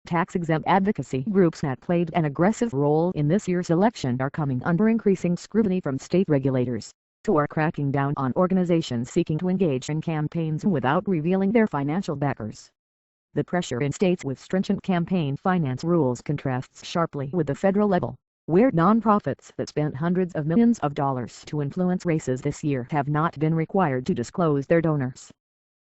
tax-exempt advocacy groups that played an aggressive role in this year's election are coming under increasing scrutiny from state regulators, who are cracking down on organizations seeking to engage in campaigns without revealing their financial backers. The pressure in states with stringent campaign finance rules contrasts sharply with the federal level, where nonprofits that spent hundreds of millions of dollars to influence races this year have not been required to disclose their donors.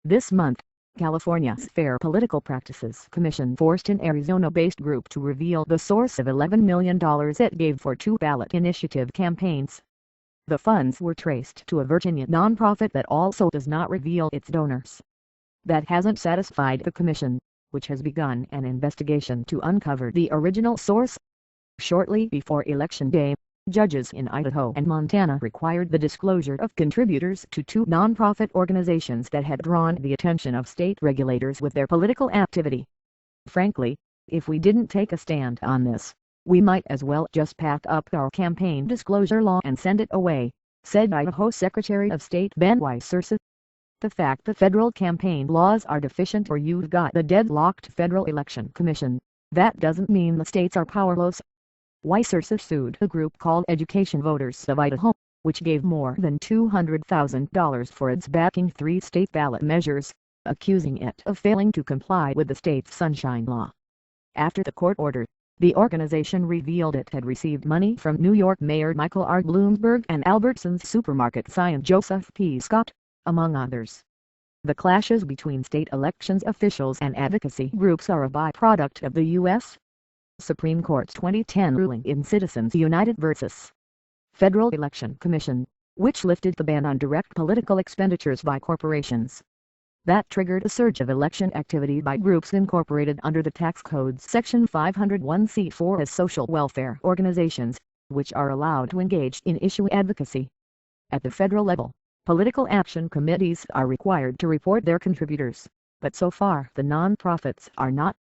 This month, California's Fair Political Practices Commission forced an Arizona-based group to reveal the source of $11 million it gave for two ballot initiative campaigns. The funds were traced to a Virginia nonprofit that also does not reveal its donors. That hasn't satisfied the commission, which has begun an investigation to uncover the original source. Shortly before Election Day, judges in Idaho and Montana required the disclosure of contributors to two nonprofit organizations that had drawn the attention of state regulators with their political activity. Frankly, if we didn't take a stand on this, we might as well just pack up our campaign disclosure law and send it away, said Idaho Secretary of State Ben Weiserse. The fact the federal campaign laws are deficient or you've got the deadlocked Federal Election Commission, that doesn't mean the states are powerless. Weiserse sued a group called Education Voters of Idaho, which gave more than $200,000 for its backing three state ballot measures, accusing it of failing to comply with the state's Sunshine Law. After the court order, the organization revealed it had received money from New York Mayor Michael R. Bloomberg and Albertsons supermarket scion Joseph P. Scott, among others. The clashes between state elections officials and advocacy groups are a byproduct of the U.S. Supreme Court's 2010 ruling in Citizens United v. Federal Election Commission, which lifted the ban on direct political expenditures by corporations. That triggered a surge of election activity by groups incorporated under the tax code's Section 501c4 as social welfare organizations, which are allowed to engage in issue advocacy. At the federal level, political action committees are required to report their contributors, but so far the nonprofits are not.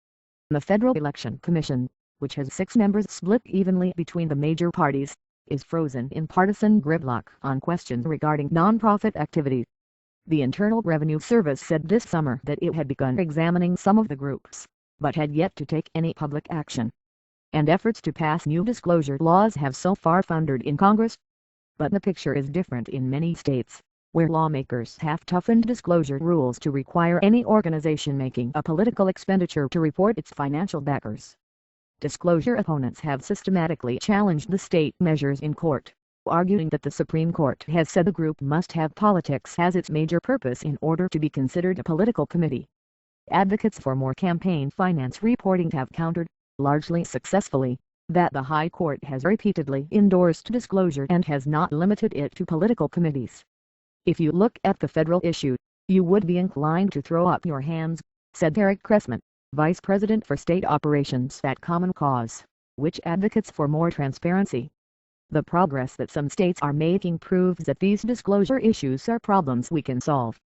The Federal Election Commission, which has 6 members split evenly between the major parties, is frozen in partisan gridlock on questions regarding nonprofit activity. The Internal Revenue Service said this summer that it had begun examining some of the groups, but had yet to take any public action. And efforts to pass new disclosure laws have so far foundered in Congress. But the picture is different in many states, where lawmakers have toughened disclosure rules to require any organization making a political expenditure to report its financial backers. Disclosure opponents have systematically challenged the state measures in court, arguing that the Supreme Court has said the group must have politics as its major purpose in order to be considered a political committee. Advocates for more campaign finance reporting have countered, largely successfully, that the High Court has repeatedly endorsed disclosure and has not limited it to political committees. If you look at the federal issue, you would be inclined to throw up your hands, said Eric Cressman, Vice President for State Operations at Common Cause, which advocates for more transparency. The progress that some states are making proves that these disclosure issues are problems we can solve.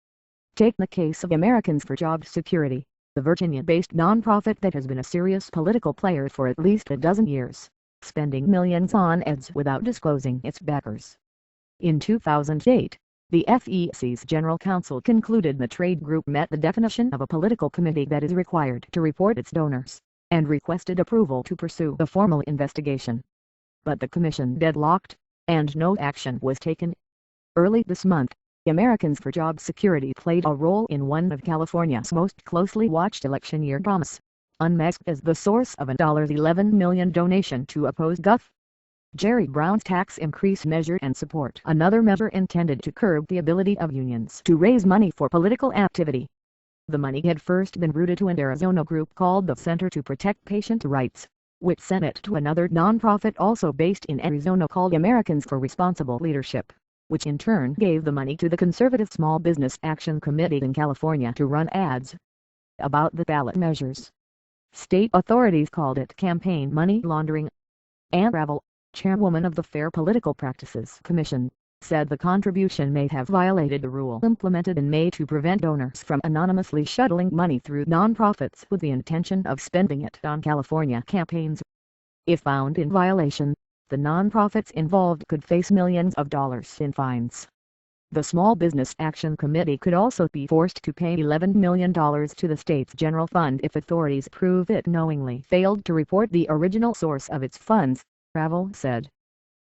Take the case of Americans for Job Security, the Virginia-based nonprofit that has been a serious political player for at least a dozen years, spending millions on ads without disclosing its backers. In 2008, the FEC's General Counsel concluded the trade group met the definition of a political committee that is required to report its donors, and requested approval to pursue a formal investigation. But the commission deadlocked, and no action was taken. Early this month, Americans for Job Security played a role in one of California's most closely watched election year dramas, unmasked as the source of a $11 million donation to oppose Gov. Jerry Brown's tax increase measure and support another measure intended to curb the ability of unions to raise money for political activity. The money had first been routed to an Arizona group called the Center to Protect Patient Rights, which sent it to another nonprofit also based in Arizona called Americans for Responsible Leadership, which in turn gave the money to the conservative Small Business Action Committee in California to run ads about the ballot measures. State authorities called it campaign money laundering. Ann Ravel, chairwoman of the Fair Political Practices Commission, said the contribution may have violated the rule implemented in May to prevent donors from anonymously shuttling money through nonprofits with the intention of spending it on California campaigns. If found in violation, the nonprofits involved could face millions of dollars in fines. The Small Business Action Committee could also be forced to pay $11 million to the state's general fund if authorities prove it knowingly failed to report the original source of its funds, Ravel said.